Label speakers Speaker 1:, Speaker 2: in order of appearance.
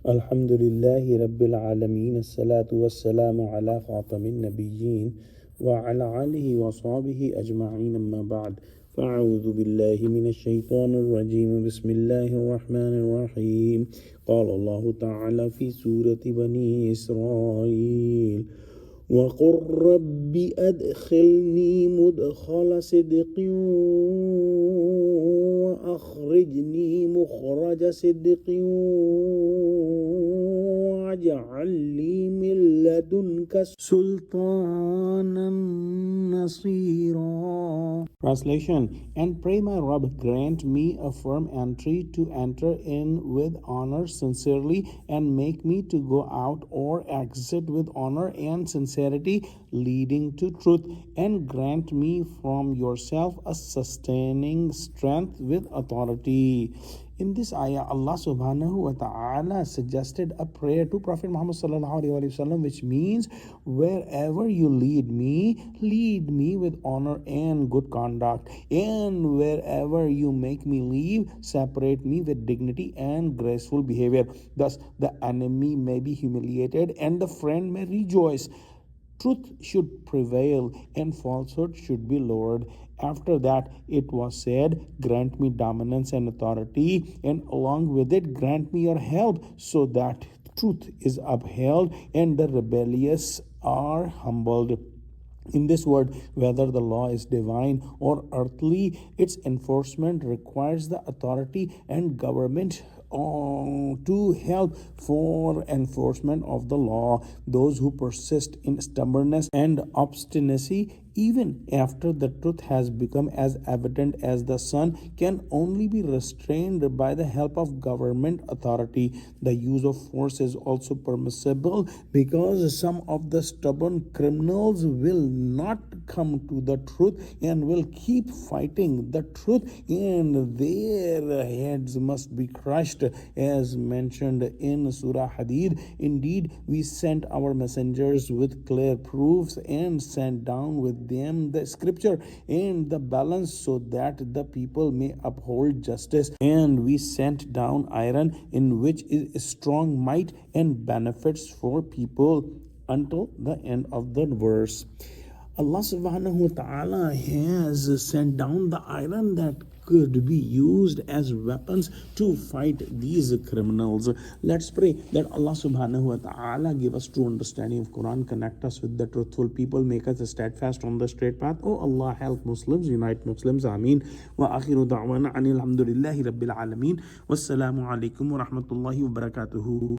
Speaker 1: Alhamdulillahi Rabbil Alameen. As-salatu was-salamu ala khatamin nabiyyin wa ala alihi wa sahbihi ajma'in, amma ba'd. فأعوذ بالله من الشيطان الرجيم. بسم الله الرحمن الرحيم. قال الله تعالى في سورة بني إسرائيل: وقل رب أدخلني مدخل صدق وأخرجني مخرج صدق واجعل لي من لدنك سلطانا نصيرا. Translation: And pray my Rabb, grant me a firm entry to enter in with honor sincerely, and make me to go out or exit with honor and sincerity, leading to truth, and grant me from yourself a sustaining strength with authority. In this ayah, Allah subhanahu wa ta'ala suggested a prayer to Prophet Muhammad sallallahu alaihi wasallam, which means, wherever you lead me with honor and good conduct, and wherever you make me leave, separate me with dignity and graceful behavior. Thus, the enemy may be humiliated and the friend may rejoice. Truth should prevail and falsehood should be lowered. After that, it was said, grant me dominance and authority, and along with it, grant me your help, so that truth is upheld and the rebellious are humbled. In this word, whether the law is divine or earthly, its enforcement requires the authority and government to help for enforcement of the law. Those who persist in stubbornness and obstinacy even after the truth has become as evident as the sun can only be restrained by the help of government authority. The use of force is also permissible because some of the stubborn criminals will not come to the truth and will keep fighting the truth, and their heads must be crushed, as mentioned in Surah Hadid. Indeed, we sent our messengers with clear proofs and sent down with them the scripture and the balance, so that the people may uphold justice. And we sent down iron, in which is strong might and benefits for people, until the end of the verse. Allah subhanahu wa ta'ala has sent down the iron that could be used as weapons to fight these criminals. Let's pray that Allah subhanahu wa ta'ala give us true understanding of Quran, connect us with the truthful people, make us steadfast on the straight path. Oh Allah, help Muslims, unite Muslims. Ameen. Wa akhiru da'wana anil hamdulillahi rabbil alameen. Wassalamu alaikum wa rahmatullahi wa barakatuhu.